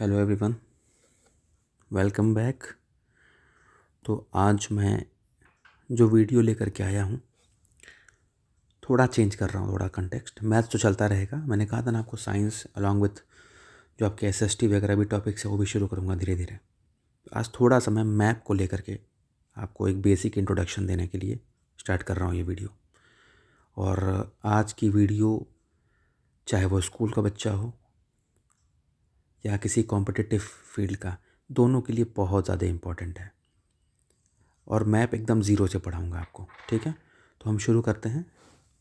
Hello everyone, welcome back. तो आज मैं जो वीडियो लेकर के आया हूँ थोड़ा चेंज कर रहा हूँ, थोड़ा कंटेक्स्ट। मैथ्स तो चलता रहेगा, मैंने कहा था ना आपको, साइंस अलॉन्ग विथ जो आपके एसएसटी वगैरह भी टॉपिक्स है वो भी शुरू करूँगा धीरे धीरे। आज थोड़ा सा मैं मैप को लेकर के आपको एक बेसिक इंट्रोडक्शन देने के लिए स्टार्ट कर रहा हूँ ये वीडियो। और आज की वीडियो चाहे वो स्कूल का बच्चा हो या किसी कॉम्पिटिटिव फील्ड का, दोनों के लिए बहुत ज़्यादा इम्पॉर्टेंट है। और मैप एकदम ज़ीरो से पढ़ाऊँगा आपको, ठीक है। तो हम शुरू करते हैं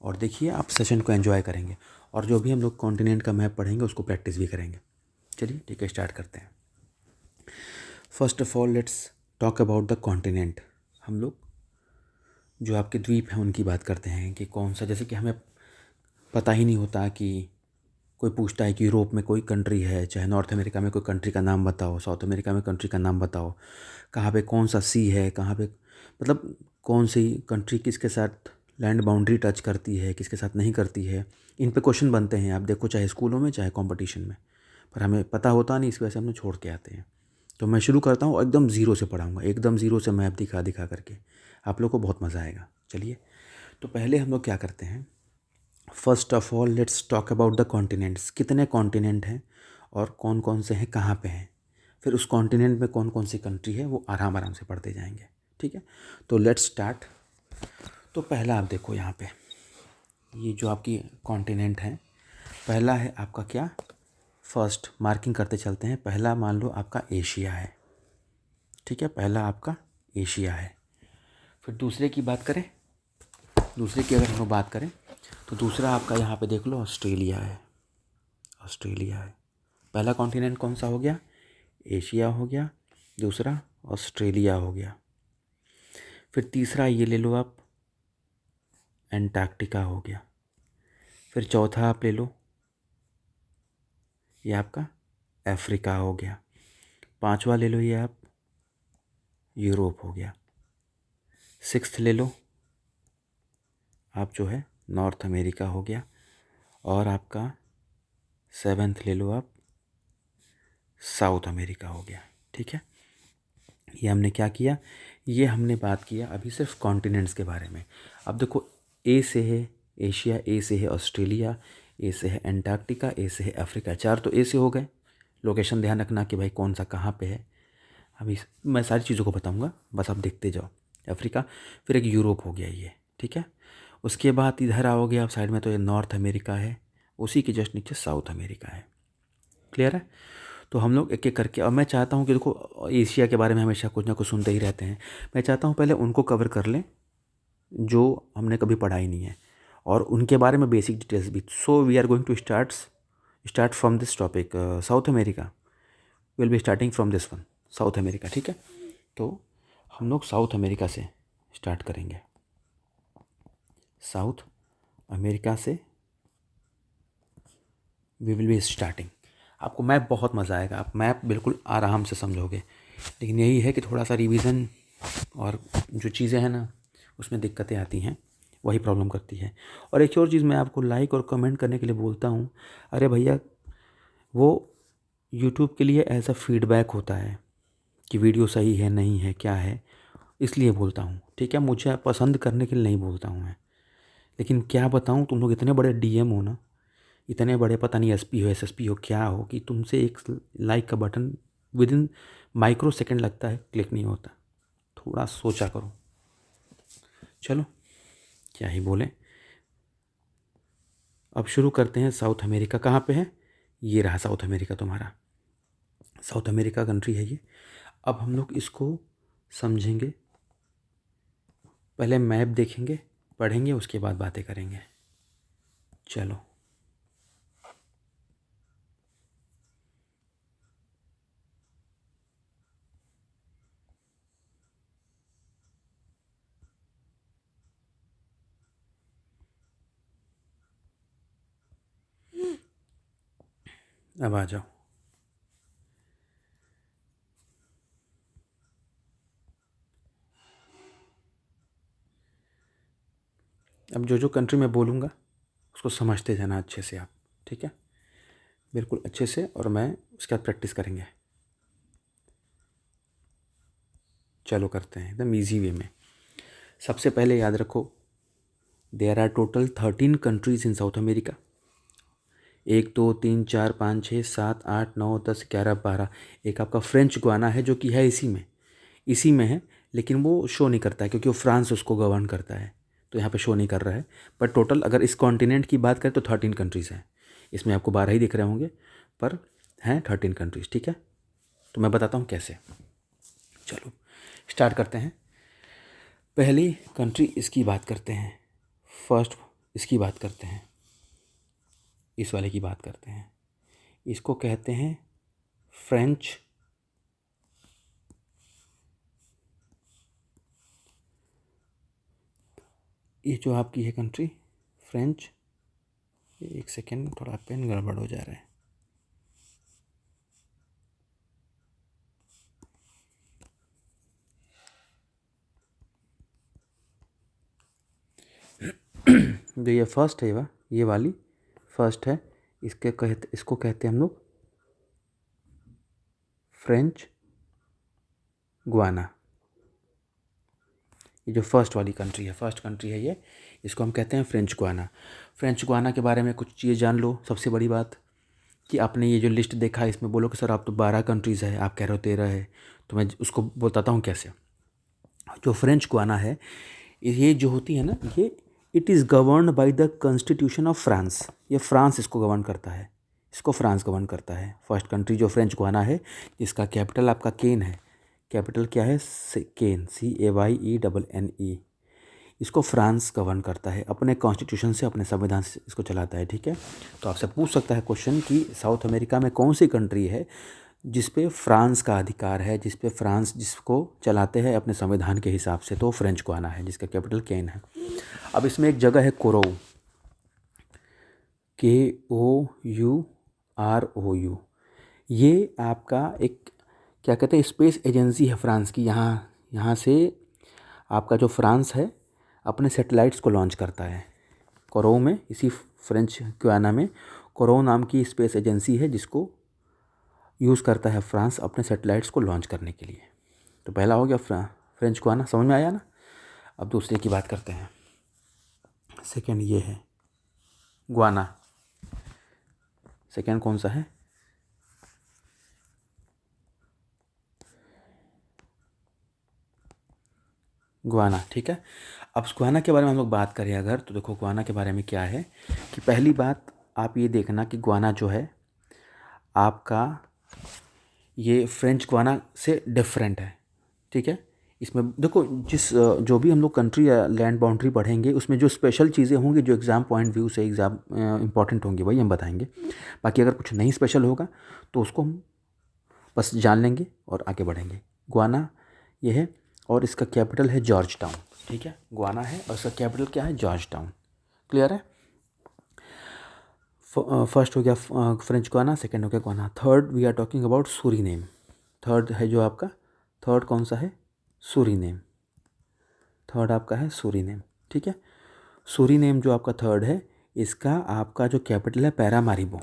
और देखिए आप सेशन को एंजॉय करेंगे और जो भी हम लोग कॉन्टिनेंट का मैप पढ़ेंगे उसको प्रैक्टिस भी करेंगे। चलिए ठीक है, स्टार्ट करते हैं। First of all let's talk about the continent. हम लोग जो आपके द्वीप हैं उनकी बात करते हैं कि कौन सा, जैसे कि हमें पता ही नहीं होता कि कोई पूछता है कि यूरोप में कोई कंट्री है, चाहे नॉर्थ अमेरिका में कोई कंट्री का नाम बताओ, साउथ अमेरिका में कंट्री का नाम बताओ, कहाँ पे कौन सा सी है, कहाँ पे मतलब कौन सी कंट्री किसके साथ लैंड बाउंड्री टच करती है, किसके साथ नहीं करती है। इन पे क्वेश्चन बनते हैं, आप देखो, चाहे स्कूलों में चाहे कंपटीशन में, पर हमें पता होता नहीं, इस वजह से हम लोग छोड़ के आते हैं। तो मैं शुरू करता हूँ, एकदम ज़ीरो से पढ़ाऊँगा, एकदम ज़ीरो से मैप दिखा दिखा करके आप लोग को बहुत मज़ा आएगा। चलिए, तो पहले हम लोग क्या करते हैं, first of all let's talk about the continents. कितने कॉन्टिनेंट हैं और कौन कौन से हैं, कहाँ पे हैं, फिर उस कॉन्टिनेंट में कौन कौन सी कंट्री है, वो आराम आराम से पढ़ते जाएंगे, ठीक है। तो लेट्स स्टार्ट। तो पहला आप देखो यहाँ पे, ये जो आपकी कॉन्टिनेंट है, पहला है आपका क्या, फर्स्ट मार्किंग करते चलते हैं। पहला मान लो आपका एशिया है, ठीक है, पहला आपका एशिया है। फिर दूसरे की बात करें, दूसरे की अगर हम लोग बात करें तो दूसरा आपका यहाँ पे देख लो, ऑस्ट्रेलिया है। ऑस्ट्रेलिया है, पहला कॉन्टिनेंट कौन सा हो गया, एशिया हो गया, दूसरा ऑस्ट्रेलिया हो गया। फिर तीसरा ये ले लो आप, एंटार्क्टिका हो गया। फिर चौथा आप ले लो, ये आपका अफ्रीका हो गया। पांचवा ले लो, ये आप यूरोप हो गया। सिक्स्थ ले लो आप, जो है नॉर्थ अमेरिका हो गया। और आपका सेवेंथ ले लो आप, साउथ अमेरिका हो गया, ठीक है। ये हमने क्या किया, ये हमने बात किया अभी सिर्फ कॉन्टिनेंट्स के बारे में। अब देखो, ए से है एशिया, ए से है ऑस्ट्रेलिया, ए से है एंटार्क्टिका, ए से है अफ्रीका। चार तो ए से हो गए। लोकेशन ध्यान रखना कि भाई कौन सा कहाँ पे है, अभी मैं सारी चीज़ों को बताऊंगा, बस आप देखते जाओ। अफ्रीका, फिर एक यूरोप हो गया ये, ठीक है। उसके बाद इधर आओगे आप साइड में, तो ये नॉर्थ अमेरिका है, उसी के जस्ट नीचे साउथ अमेरिका है। क्लियर है। तो हम लोग एक एक करके, और मैं चाहता हूँ कि देखो, एशिया के बारे में हमेशा कुछ ना कुछ सुनते ही रहते हैं, मैं चाहता हूँ पहले उनको कवर कर लें जो हमने कभी पढ़ा ही नहीं है, और उनके बारे में बेसिक डिटेल्स भी। So we are going to start from this topic, South America. Will be starting from this one, South America, ठीक है। तो हम लोग साउथ अमेरिका से स्टार्ट करेंगे। साउथ अमेरिका से वी विल बी स्टार्टिंग। आपको मैप बहुत मज़ा आएगा, आप मैप बिल्कुल आराम से समझोगे, लेकिन यही है कि थोड़ा सा रिवीजन और जो चीज़ें हैं ना उसमें दिक्कतें आती हैं, वही प्रॉब्लम करती है। और एक और चीज़ मैं आपको लाइक और कमेंट करने के लिए बोलता हूँ, अरे भैया, वो यूट्यूब के लिए ऐसा फीडबैक होता है कि वीडियो सही है नहीं है क्या है, इसलिए बोलता हूँ, ठीक है। मुझे पसंद करने के लिए नहीं बोलता हूँ मैं, लेकिन क्या बताऊँ, तुम लोग इतने बड़े डीएम हो ना, इतने बड़े, पता नहीं एसपी हो एसएसपी हो क्या हो, कि तुमसे एक लाइक का button with in micro second लगता है, क्लिक नहीं होता। थोड़ा सोचा करो। चलो, क्या ही बोलें। अब शुरू करते हैं। साउथ अमेरिका कहाँ पे है, ये रहा साउथ अमेरिका तुम्हारा, साउथ अमेरिका कंट्री है ये। अब हम लोग इसको समझेंगे, पहले मैप देखेंगे, पढ़ेंगे, उसके बाद बातें करेंगे। चलो, अब आ जाओ। अब जो जो कंट्री मैं बोलूँगा उसको समझते जाना अच्छे से आप, ठीक है। बिल्कुल अच्छे से, और मैं उसके बाद प्रैक्टिस करेंगे। चलो करते हैं एकदम ईजी वे में। सबसे पहले याद रखो, there are total 13 countries in South America. 1 2 3 4 5 6 7 8 9 10 11 12। एक आपका फ्रेंच गुआना है जो कि है इसी में है, लेकिन वो शो नहीं करता है क्योंकि वो फ्रांस उसको गवर्न करता है, तो यहाँ पे शो नहीं कर रहा है। पर टोटल अगर इस कॉन्टिनेंट की बात करें तो 13 कंट्रीज़ हैं। इसमें आपको 12 ही दिख रहे होंगे, पर हैं 13 कंट्रीज़। ठीक है, तो मैं बताता हूँ कैसे। चलो स्टार्ट करते हैं। पहली कंट्री इसकी बात करते हैं, फर्स्ट इसकी बात करते हैं, इस वाले की बात करते हैं। इसको कहते हैं फ्रेंच ये जो आपकी है कंट्री फ्रेंच, एक सेकेंड थोड़ा पेन गड़बड़ हो जा रहा है। जो ये फर्स्ट है ये वाली फर्स्ट है, इसको कहते हैं हम लोग फ्रेंच गुआना। ये जो फर्स्ट वाली कंट्री है, फर्स्ट कंट्री है ये, इसको हम कहते हैं फ्रेंच गुआना। फ्रेंच गुआना के बारे में कुछ चीज़ जान लो। सबसे बड़ी बात कि आपने ये जो लिस्ट देखा है इसमें बोलो कि सर आप तो 12 कंट्रीज़ है, आप कह रहे हो 13 है, तो मैं उसको बताता हूँ कैसे। जो फ्रेंच गुआना है ये जो होती है ना, ये it is govern by the constitution of France. ये फ्रांस इसको गवर्न करता है, इसको फ्रांस गवर्न करता है। फर्स्ट कंट्री जो फ्रेंच गुआना है, जिसका कैपिटल आपका केन है। कैपिटल क्या है? केन, CAYENNE। इसको फ्रांस गवर्न करता है अपने कॉन्स्टिट्यूशन से, अपने संविधान से इसको चलाता है। ठीक है, तो आपसे पूछ सकता है क्वेश्चन कि साउथ अमेरिका में कौन सी कंट्री है जिस पे फ्रांस का अधिकार है, जिस पे फ्रांस जिसको चलाते हैं अपने संविधान के हिसाब से, तो फ्रेंच गुआना है जिसका कैपिटल केन है। अब इसमें एक जगह है कोरोऊ, KOUROU। ये आपका एक क्या कहते हैं स्पेस एजेंसी है फ्रांस की। यहाँ से आपका जो फ्रांस है अपने सैटेलाइट्स को लॉन्च करता है। कोरोऊ में, इसी फ्रेंच गुआना में कोरोऊ नाम की स्पेस एजेंसी है जिसको यूज़ करता है फ्रांस अपने सैटेलाइट्स को लॉन्च करने के लिए। तो पहला हो गया फ्रेंच गुआना, समझ में आया ना। अब दूसरे की बात करते हैं। सेकेंड ये है गुआना। सेकेंड कौन सा है? गुआना। ठीक है, अब गुआना के बारे में हम लोग बात करें अगर, तो देखो गुआना के बारे में क्या है कि पहली बात आप ये देखना कि गुआना जो है आपका ये फ्रेंच गुआना से डिफरेंट है। ठीक है, इसमें देखो जो भी हम लोग कंट्री या लैंड बाउंड्री पढ़ेंगे उसमें जो स्पेशल चीज़ें होंगी, जो एग्ज़ाम पॉइंट व्यू से एग्ज़ाम इंपॉर्टेंट होंगी, वही हम बताएंगे। बाकी अगर कुछ नहीं स्पेशल होगा तो उसको हम बस जान लेंगे और आगे बढ़ेंगे। गुआना ये है और इसका कैपिटल है जॉर्ज टाउन। ठीक है, गुआना है और इसका कैपिटल क्या है? Georgetown. क्लियर है? फर्स्ट हो गया फ्रेंच गुआना, सेकेंड हो गया Guiana. Third we are talking about Suriname. Third है जो आपका, थर्ड कौन सा है? सूरीनेम। थर्ड आपका है सूरीनेम। ठीक है, सूरीनेम जो आपका थर्ड है, इसका आपका जो कैपिटल है पैरामारिबो।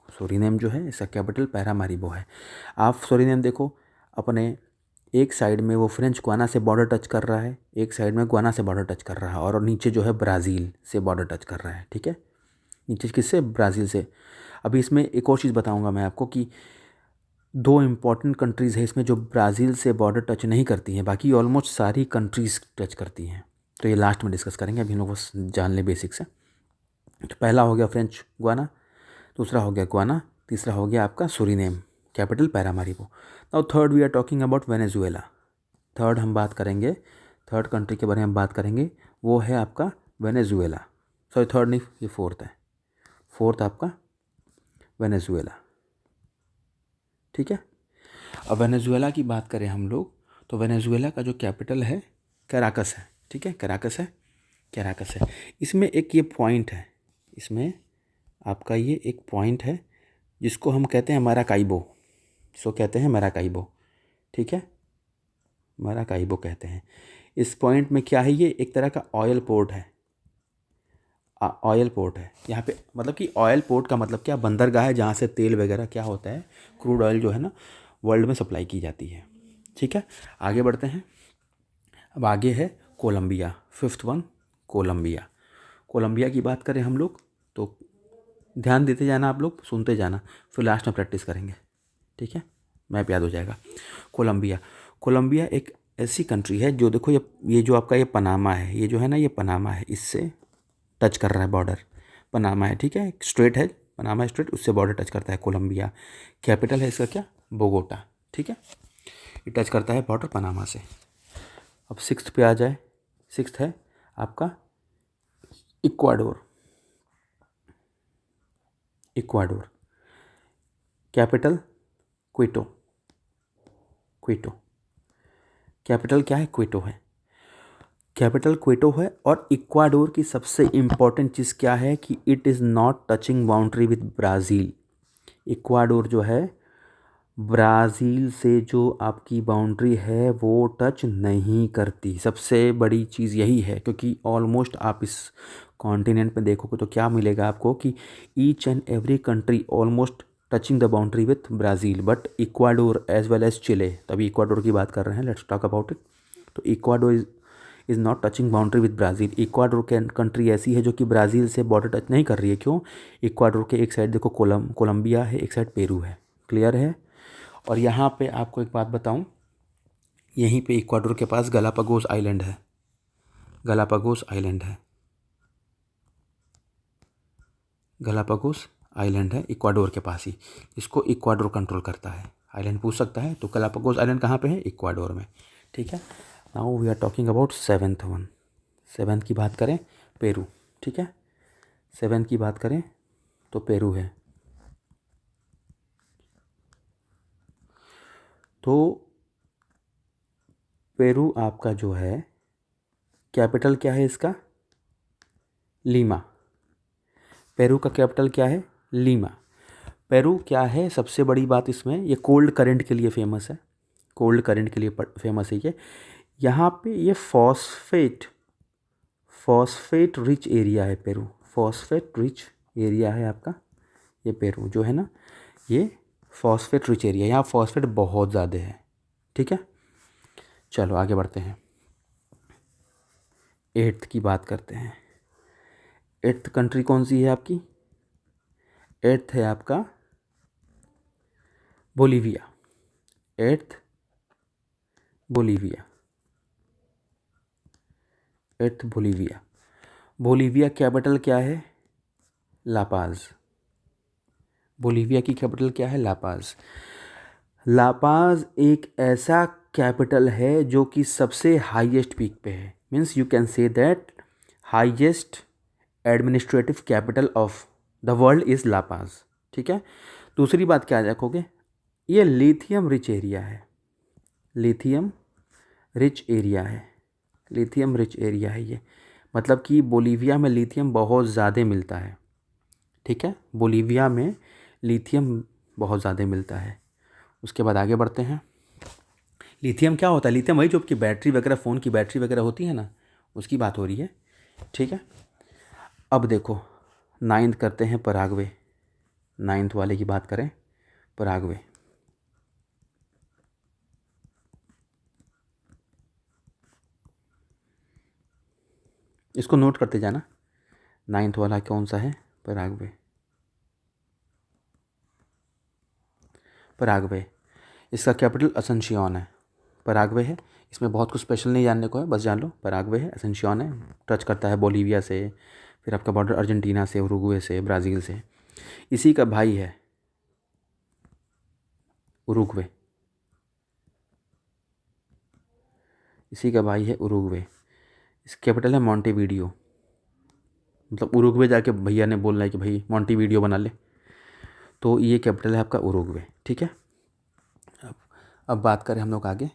सूरीनेम जो है इसका कैपिटल पैरामारिबो है। आप सूरीनेम देखो, अपने एक साइड में वो फ्रेंच गुआना से बॉर्डर टच कर रहा है, एक साइड में गुआना से बॉर्डर टच कर रहा है, और नीचे जो है ब्राज़ील से बॉर्डर टच कर रहा है। ठीक है, नीचे किससे? ब्राज़ील से। अभी इसमें एक और चीज़ बताऊंगा मैं आपको कि दो इम्पॉर्टेंट कंट्रीज़ है इसमें जो ब्राज़ील से बॉर्डर टच नहीं करती हैं, बाकी ऑलमोस्ट सारी कंट्रीज़ टच करती हैं। तो ये लास्ट में डिस्कस करेंगे, अभी हम लोग बस जान लें बेसिक से। तो पहला हो गया फ्रेंच गुआना, दूसरा हो गया गुआना, तीसरा हो गया आपका Suriname, capital Paramaribo. Now third we are talking about Venezuela. Third हम बात करेंगे, थर्ड कंट्री के बारे में हम बात करेंगे, वो है आपका वेनेजुएला। सॉरी थर्ड नहीं, ये फोर्थ है। फोर्थ आपका वेनेजुएला। ठीक है, अब वेनेजुएला की बात करें हम लोग, तो वेनेजुएला का जो कैपिटल है कैराकस है। ठीक है, कैराकस है, कैराकस है। इसमें एक ये पॉइंट है, इसमें आपका ये एक पॉइंट है जिसको हम कहते हैं माराकाइबो, जिसको कहते हैं माराकाइबो। ठीक है, माराकाइबो कहते हैं। इस पॉइंट में क्या है? ये एक तरह का ऑयल पोर्ट है। ऑयल पोर्ट है यहाँ पे, मतलब कि ऑयल पोर्ट का मतलब क्या, बंदरगाह है जहाँ से तेल वगैरह क्या होता है, क्रूड ऑयल जो है ना वर्ल्ड में सप्लाई की जाती है। ठीक है, आगे बढ़ते हैं। अब आगे है Colombia, fifth one Colombia. Colombia की बात करें हम लोग तो ध्यान देते जाना, आप लोग सुनते जाना, फिर लास्ट में प्रैक्टिस करेंगे। ठीक है, मैप याद हो जाएगा। कोलंबिया, कोलंबिया एक ऐसी कंट्री है जो देखो ये जो आपका ये पनामा है, ये जो है ना ये पनामा है, इससे टच कर रहा है बॉर्डर, पनामा है। ठीक है, एक स्ट्रेट है पनामा स्ट्रेट, उससे बॉर्डर टच करता है कोलंबिया। कैपिटल है इसका क्या, बोगोटा। ठीक है, ये टच करता है बॉर्डर पनामा से। अब सिक्स्थ पे आ जाए, सिक्स्थ है आपका Ecuador. Ecuador, capital Quito. Quito, capital क्या है, क्विटो है। कैपिटल क्विटो है। और इक्वाडोर की सबसे इम्पॉर्टेंट चीज़ क्या है कि it is not touching boundary with Brazil. Ecuador जो है ब्राज़ील से जो आपकी बाउंड्री है वो टच नहीं करती। सबसे बड़ी चीज़ यही है, क्योंकि ऑलमोस्ट आप इस कॉन्टिनेंट में देखोगे तो क्या मिलेगा आपको कि each and every country almost touching the boundary with Brazil, but Ecuador as well as Chile. तभी इक्वाडोर की बात कर रहे हैं, लेट्स टॉक अबाउट इट। तो Ecuador is not touching boundary with Brazil. Ecuador country ऐसी है जो कि ब्राज़ील से बॉर्डर टच नहीं कर रही है। क्यों, इक्वाडोर के एक साइड देखो कोलंबिया है, एक साइड पेरू है। क्लियर है। और यहाँ पे आपको एक बात बताऊँ, यहीं पे इक्वाडोर के पास गलापागोस आइलैंड है। गलापागोस आइलैंड है, गलापागोस आइलैंड है इक्वाडोर के पास ही, इसको इक्वाडोर कंट्रोल करता है। आइलैंड पूछ सकता है, तो गलापागोस आइलैंड कहाँ पे है, इक्वाडोर में। ठीक है, now we are talking about seventh one. Seventh की बात करें, पेरू। ठीक है, सेवेंथ की बात करें तो पेरू है। तो पेरू आपका जो है कैपिटल क्या है इसका, लीमा। पेरू का कैपिटल क्या है, लीमा। पेरू क्या है, सबसे बड़ी बात इसमें ये कोल्ड करंट के लिए फेमस है। कोल्ड करंट के लिए फेमस है ये। यहाँ पे ये फॉस्फेट रिच एरिया है पेरू। फॉस्फेट रिच एरिया है आपका ये पेरू जो है ना, ये फॉस्फेट रिच एरिया, यहाँ फॉस्फेट बहुत ज़्यादा है। ठीक है, चलो आगे बढ़ते हैं। एट्थ की बात करते हैं। एट्थ कंट्री कौन सी है आपकी, एट्थ है आपका Bolivia. Eighth Bolivia, eighth Bolivia. Bolivia capital क्या है, लापाज। बोलीविया की कैपिटल क्या है, लापाज। लापाज एक ऐसा कैपिटल है जो कि सबसे हाईएस्ट पीक पे है। Means you can say that highest administrative capital of the world is La Paz. ठीक है, दूसरी बात क्या रखोगे, ये लिथियम रिच एरिया है। लिथियम रिच एरिया है, लिथियम रिच एरिया है ये, मतलब कि बोलीविया में लिथियम बहुत ज़्यादा मिलता है। ठीक है, बोलीविया में लिथियम बहुत ज़्यादा मिलता है। उसके बाद आगे बढ़ते हैं। लिथियम क्या होता है, लिथियम वही जो आपकी बैटरी वगैरह, फ़ोन की बैटरी वगैरह होती है ना, उसकी बात हो रही है। ठीक है, अब देखो नाइन्थ करते हैं, पराग्वे। नाइन्थ वाले की बात करें, पराग्वे। इसको नोट करते जाना, नाइन्थ वाला कौन सा है, पराग्वे। पराग्वे, इसका कैपिटल असनसियोन है। पराग्वे है, इसमें बहुत कुछ स्पेशल नहीं जानने को है, बस जान लो पराग्वे है, असनसियोन है, टच करता है बोलीविया से, फिर आपका बॉर्डर अर्जेंटीना से, उरुग्वे से, ब्राज़ील से। इसी का भाई है उरुग्वे, इसी का भाई है उरुग्वे। इस कैपिटल है मॉन्टेवीडियो। मतलब उरुग्वे जाके भैया ने बोलना है कि भाई मॉन्टेवीडियो बना ले, तो ये कैपिटल है आपका उरुग्वे। ठीक है, अब बात करें हम लोग आगे,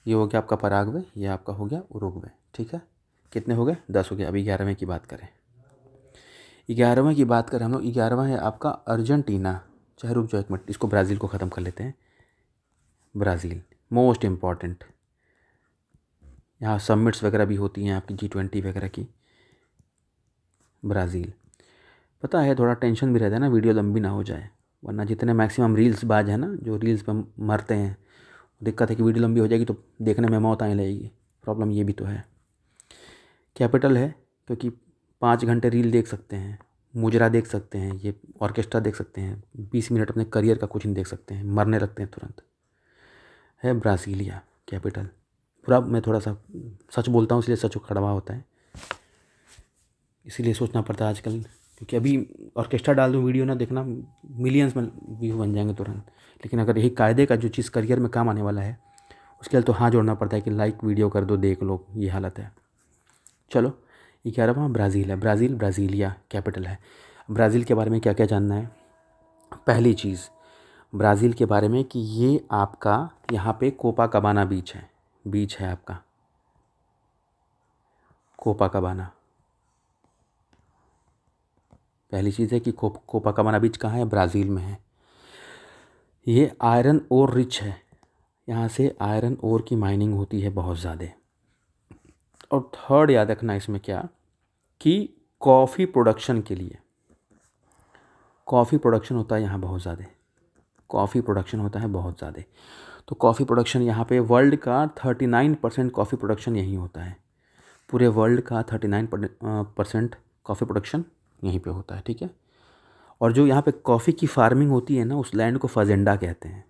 ये हो गया आपका पराग्वे, ये आपका हो गया उरुग्वे। ठीक है, कितने हो गए, 10 हो गए। अभी 11वें की बात करें, 11वें की बात करें हम लोग, 11वां है आपका अर्जेंटीना। चाहे रुक जाओ एक मिनट, इसको ब्राज़ील को ख़त्म कर लेते हैं। ब्राज़ील मोस्ट इम्पॉर्टेंट, यहाँ समिट्स वगैरह भी होती हैं आपकी G20 वगैरह की। ब्राज़ील। पता है थोड़ा टेंशन भी रहता है ना, वीडियो लंबी ना हो जाए, वरना जितने मैक्सिमम रील्स बाज हैं ना, जो रील्स पे मरते हैं, दिक्कत है कि वीडियो लंबी हो जाएगी तो देखने में मौत आने लगेगी। प्रॉब्लम ये भी तो है। कैपिटल है क्योंकि 5 घंटे रील देख सकते हैं, मुजरा देख सकते हैं, ये ऑर्केस्ट्रा देख सकते हैं, 20 मिनट अपने करियर का कुछ नहीं देख सकते हैं, मरने लगते हैं तुरंत। है ब्राज़ीलिया कैपिटल। पूरा मैं थोड़ा सा सच बोलता हूँ इसलिए सच कड़वा होता है, इसीलिए सोचना पड़ता है आजकल, क्योंकि अभी ऑर्केस्ट्रा डाल दूँ वीडियो ना, देखना मिलियंस में व्यू बन जाएंगे तुरंत। लेकिन अगर यही कायदे का जो चीज़ करियर में काम आने वाला है उसके लिए तो हाँ जोड़ना पड़ता है कि लाइक वीडियो कर दो, देख लो, ये हालत है। चलो, ये क्या रहा, ब्राज़ील है। ब्राज़ील ब्राज़ीलिया कैपिटल है। ब्राज़ील के बारे में क्या क्या जानना है? पहली चीज़ ब्राज़ील के बारे में कि ये आपका यहाँ पे कोपाकाबाना बीच है आपका कोपाकाबाना। पहली चीज़ है कि कोपाकाबाना बीच कहाँ है? ब्राज़ील में है। ये आयरन ओर रिच है, यहाँ से आयरन ओर की माइनिंग होती है बहुत ज़्यादा। और थर्ड याद रखना इसमें क्या, कि कॉफ़ी प्रोडक्शन के लिए, कॉफ़ी प्रोडक्शन होता है यहाँ बहुत ज़्यादा, कॉफ़ी प्रोडक्शन होता है बहुत ज़्यादा। तो कॉफ़ी प्रोडक्शन यहाँ पे वर्ल्ड का 39% कॉफ़ी प्रोडक्शन यहीं होता है। पूरे वर्ल्ड का 39% कॉफ़ी प्रोडक्शन यहीं पे होता है, ठीक है। और जो यहाँ पे कॉफ़ी की फार्मिंग होती है ना, उस लैंड को फजेंडा कहते हैं,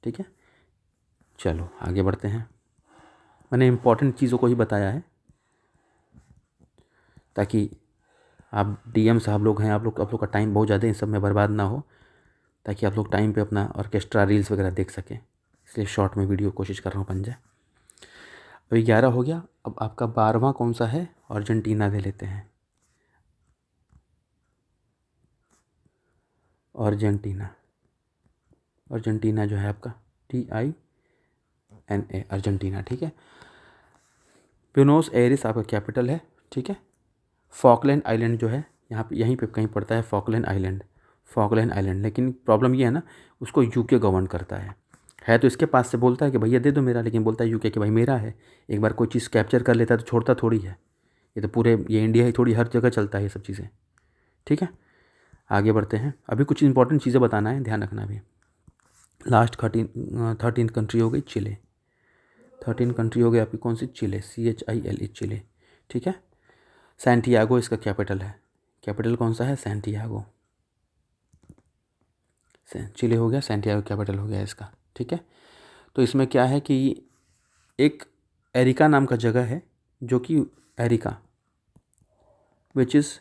ठीक है। चलो आगे बढ़ते हैं। मैंने इम्पॉर्टेंट चीज़ों को ही बताया है ताकि आप डीएम साहब लोग हैं, आप लोग का टाइम बहुत ज़्यादा इन सब में बर्बाद ना हो, ताकि आप लोग टाइम पे अपना ऑर्केस्ट्रा रील्स वगैरह देख सकें, इसलिए शॉर्ट में वीडियो कोशिश कर रहा हूँ बन जाए। अभी 11 हो गया। अब आपका 12वां कौन सा है? अर्जेंटीना ले लेते हैं। अर्जेंटीना जो है आपका TINA, अर्जेंटीना, ठीक है। ब्यूनोस एयरिस आपका कैपिटल है, ठीक है। फॉकलैंड आइलैंड जो है यहाँ पे, यहीं पे कहीं पड़ता है फॉकलैंड आइलैंड। लेकिन प्रॉब्लम ये है ना, उसको यूके गवर्न करता है तो इसके पास से बोलता है कि भैया दे दो मेरा, लेकिन बोलता है यूके कि भाई मेरा है। एक बार कोई चीज़ कैप्चर कर लेता है तो छोड़ता थोड़ी है। ये तो पूरे, ये इंडिया ही थोड़ी, हर जगह चलता है ये सब चीज़ें, ठीक है। आगे बढ़ते हैं। अभी कुछ इंपॉर्टेंट चीज़ें बताना है, ध्यान रखना भी। लास्ट 13 कंट्री हो गई चिले। 13 कंट्री हो गई आपकी कौन सी? चिले, CHILE, चिले, ठीक है। सैंटियागो इसका कैपिटल है। कैपिटल कौन सा है? सैंटियागो। चिले हो गया, सैंटियागो कैपिटल हो गया इसका, ठीक है। तो इसमें क्या है कि एक एरिका नाम का जगह है, जो कि area which is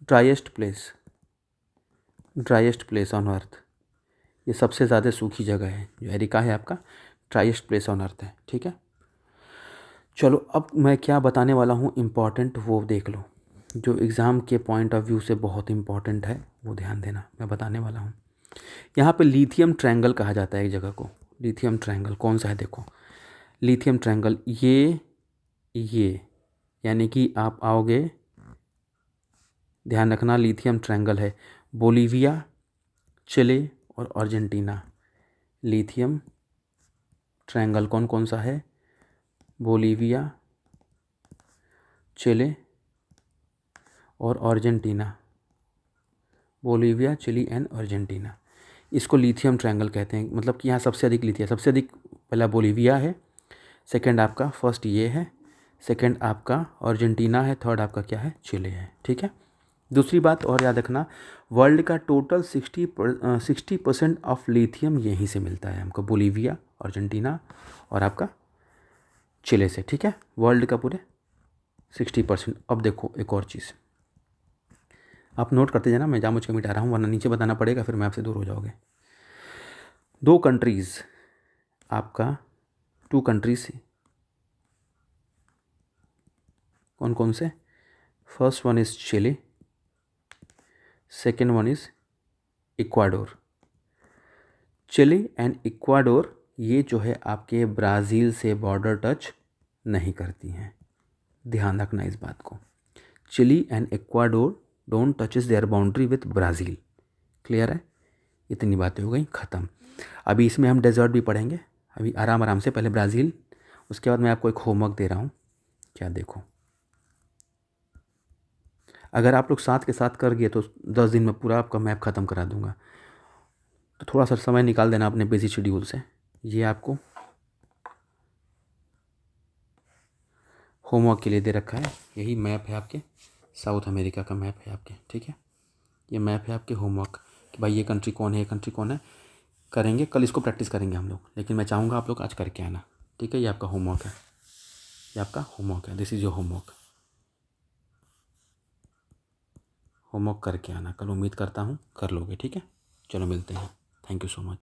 driest place on earth. ये सबसे ज़्यादा सूखी जगह है, जो एरिका है आपका, ड्राइएस्ट प्लेस ऑन अर्थ है, ठीक है। चलो अब मैं क्या बताने वाला हूँ इम्पॉर्टेंट, वो देख लो, जो एग्ज़ाम के पॉइंट ऑफ व्यू से बहुत इम्पॉर्टेंट है, वो ध्यान देना। मैं बताने वाला हूँ, यहाँ पे लिथियम ट्रायंगल कहा जाता है एक जगह को। लिथियम ट्रायंगल कौन सा है? देखो, लिथियम ट्रायंगल ये यानी कि आप आओगे, ध्यान रखना, लिथियम ट्रायंगल है बोलीविया, चिले और अर्जेंटीना। लिथियम ट्रायंगल कौन कौन सा है? बोलीविया, चिले और Argentina. Bolivia, Chile and Argentina, इसको लिथियम ट्रायंगल कहते हैं। मतलब कि यहाँ सबसे अधिक लिथियम, सबसे अधिक पहला बोलीविया है, सेकंड आपका फर्स्ट ये है, सेकंड आपका अर्जेंटीना है, थर्ड आपका क्या है? चिले है, ठीक है। दूसरी बात और याद रखना, वर्ल्ड का टोटल 60% ऑफ लिथियम यहीं से मिलता है हमको, बोलीविया, अर्जेंटीना और आपका चिले से, ठीक है। वर्ल्ड का पूरे 60%। अब देखो एक और चीज़, आप नोट करते जाना, मैं जानबूझ के मिटा रहा हूँ वरना नीचे बताना पड़ेगा, फिर मैं आपसे दूर हो जाओगे। 2 कंट्रीज़ आपका, 2 कंट्रीज़ कौन कौन से? First one is Chile, second one is Ecuador. Chile and Ecuador ये जो है आपके ब्राज़ील से बॉर्डर टच नहीं करती हैं, ध्यान रखना इस बात को। Chile and Ecuador don't touches their boundary with Brazil. Clear है? इतनी बातें हो गई ख़त्म। अभी इसमें हम डेजर्ट भी पढ़ेंगे, अभी आराम आराम से, पहले ब्राज़ील, उसके बाद मैं आपको एक होमवर्क दे रहा हूँ। क्या देखो, अगर आप लोग साथ के साथ कर गए तो 10 दिन में पूरा आपका मैप ख़त्म करा दूँगा। तो थोड़ा सा समय निकाल देना अपने बिजी शेड्यूल से। ये आपको होमवर्क के लिए दे रखा है, यही मैप है आपके, साउथ अमेरिका का मैप है आपके, ठीक है। ये मैप है आपके होमवर्क कि भाई ये कंट्री कौन है, ये कंट्री कौन है। करेंगे कल, इसको प्रैक्टिस करेंगे हम लोग, लेकिन मैं चाहूँगा आप लोग आज करके आना, ठीक है। ये आपका होमवर्क है, ये आपका होमवर्क है, this is your homework. Homework करके आना कल, उम्मीद करता हूँ कर लोगे, ठीक है। चलो मिलते हैं, थैंक यू सो मच।